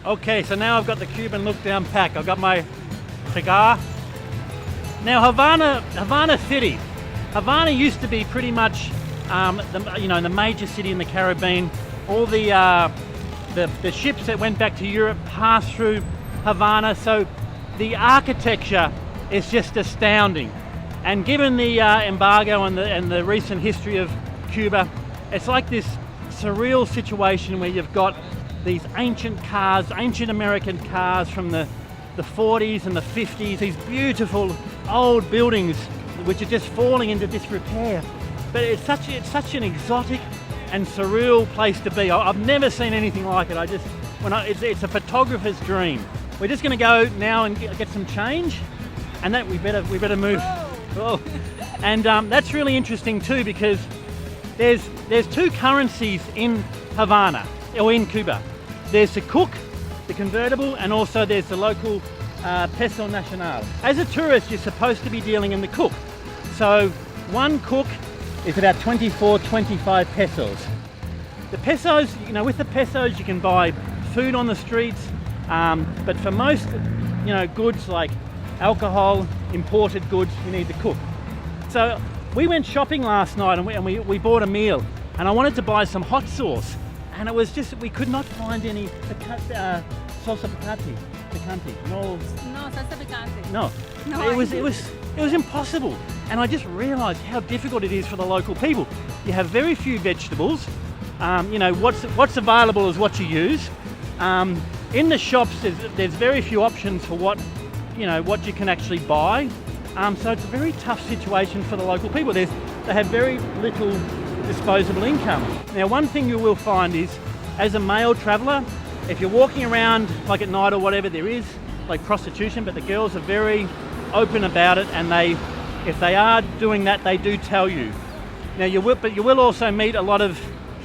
Okay, so now I've got the Cuban look down pack. I've got my cigar. Now Havana City. Havana used to be pretty much, the major city in the Caribbean. All the ships that went back to Europe passed through Havana. So the architecture is just astounding. And given the embargo and the recent history of Cuba, it's like this surreal situation where you've got these ancient cars, ancient American cars from the 40s and the 50s, these beautiful old buildings which are just falling into disrepair. But it's such an exotic and surreal place to be. I've never seen anything like it. It's a photographer's dream. We're just going to go now and get some change, and that we better move. Oh. And that's really interesting too, because there's two currencies in Havana, or in Cuba. There's the cook, the convertible, and also there's the local peso nacional. As a tourist, you're supposed to be dealing in the cook. So one cook is about 24, 25 pesos. The pesos, with the pesos you can buy food on the streets, but for most, goods like alcohol, imported goods, you need the cook. So we went shopping last night and we bought a meal, and I wanted to buy some hot sauce, and it was just, we could not find any salsa picante. No, salsa picante. No, it was impossible. And I just realised how difficult it is for the local people. You have very few vegetables. What's available is what you use. In the shops, there's very few options for what you can actually buy. So it's a very tough situation for the local people. They have very little disposable income. Now, one thing you will find is, as a male traveller, if you're walking around like at night or whatever, there is like prostitution, but the girls are very open about it, and if they are doing that, they do tell you. Now you will also meet a lot of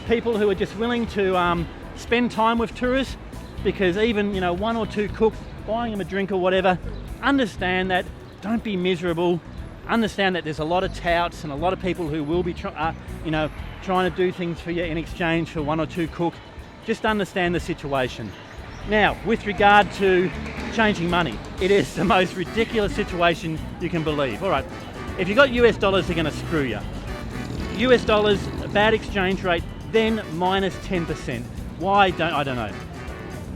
people who are just willing to spend time with tourists, because even one or two cooks buying them a drink or whatever, understand that. Don't be miserable. Understand that there's a lot of touts and a lot of people who will be trying to do things for you in exchange for one or two cook. Just understand the situation. Now, with regard to changing money, it is the most ridiculous situation you can believe. All right, if you've got US dollars, they're going to screw you. US dollars, a bad exchange rate, then minus 10%. Why? I don't know.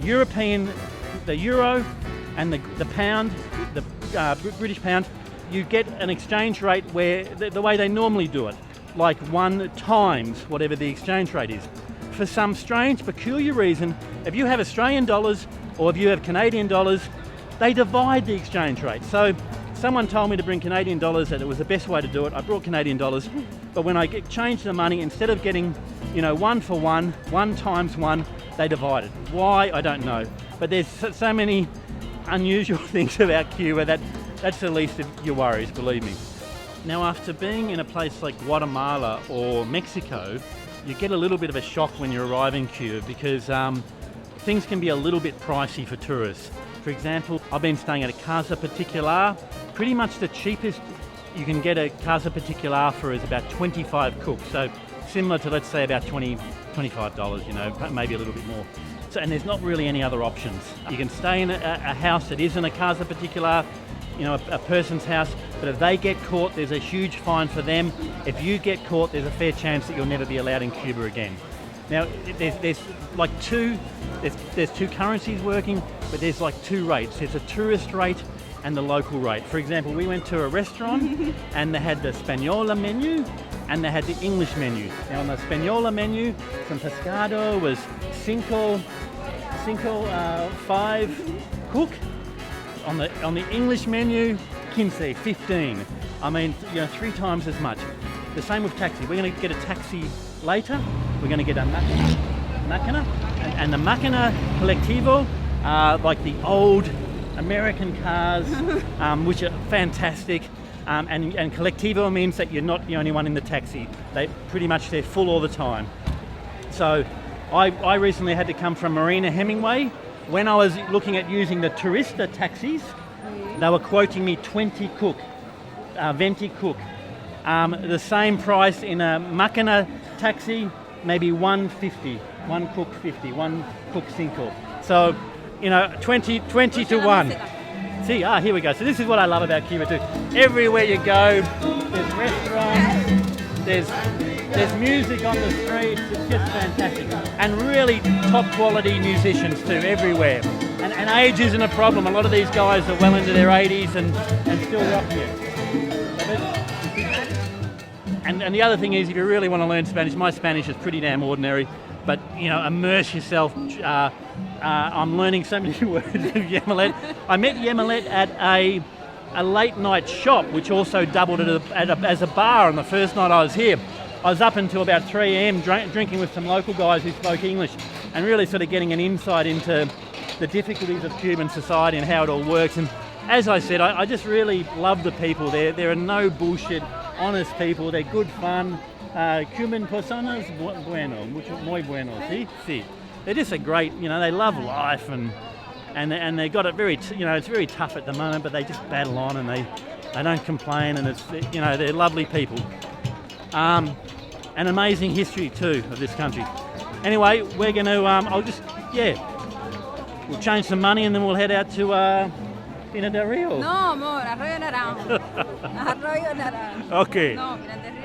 The euro and the pound, the British pound, you get an exchange rate where the way they normally do it, like 1 times whatever the exchange rate is. For some strange, peculiar reason, if you have Australian dollars or if you have Canadian dollars, they divide the exchange rate. So someone told me to bring Canadian dollars, that it was the best way to do it. I brought Canadian dollars, but when I changed the money, instead of getting 1 for 1, 1 times 1, they divide it. Why? I don't know. But there's so many unusual things about Cuba that's the least of your worries, believe me. Now, after being in a place like Guatemala or Mexico, you get a little bit of a shock when you arrive in Cuba, because things can be a little bit pricey for tourists. For example, I've been staying at a Casa Particular. Pretty much the cheapest you can get a Casa Particular for is about 25 cooks. So similar to, let's say, about $25, maybe a little bit more. So, and there's not really any other options. You can stay in a house that isn't a Casa Particular, a person's house, but if they get caught, there's a huge fine for them. If you get caught, there's a fair chance that you'll never be allowed in Cuba again. Now, there's two currencies working, but there's like two rates. There's a tourist rate and the local rate. For example, we went to a restaurant and they had the Española menu and they had the English menu. Now, on the Española menu, some pescado was five cook. On the English menu, 15. I mean, 3 times as much. The same with taxi. We're going to get a taxi later. We're going to get a máquina. And the máquina colectivo are like the old American cars, which are fantastic. And colectivo means that you're not the only one in the taxi. They're full all the time. So I recently had to come from Marina Hemingway. When I was looking at using the turista taxis, they were quoting me 20 cook. The same price in a máquina taxi, maybe 150, 1 cook 50, 1 cook 5. So you know, 20 to 1. See, here we go. So this is what I love about Cuba too. Everywhere you go, there's restaurants, there's music on the streets. It's just fantastic. And really top quality musicians too, everywhere. And age isn't a problem. A lot of these guys are well into their 80s and still rocking it. And the other thing is, if you really want to learn Spanish, my Spanish is pretty damn ordinary, but you know, immerse yourself. I'm learning so many words of Yamilet. I met Yamilet at a late night shop, which also doubled as a bar on the first night I was here. I was up until about 3 a.m. drinking with some local guys who spoke English and really sort of getting an insight into the difficulties of Cuban society and how it all works. And as I said, I just really love the people there. There are no bullshit, honest people. They're good fun. Cuban personas, bueno, muy bueno, sí? Sí. They're just a great, you know, they love life and they got it very, you know, it's very tough at the moment, but they just battle on and they don't complain, and it's, you know, they're lovely people. An amazing history too of this country. Anyway, we're going to, we'll change some money and then we'll head out to Pina del Rio. No, amor, Arroyo Naranjo. Arroyo Naranjo. Okay. No, Pina del Rio.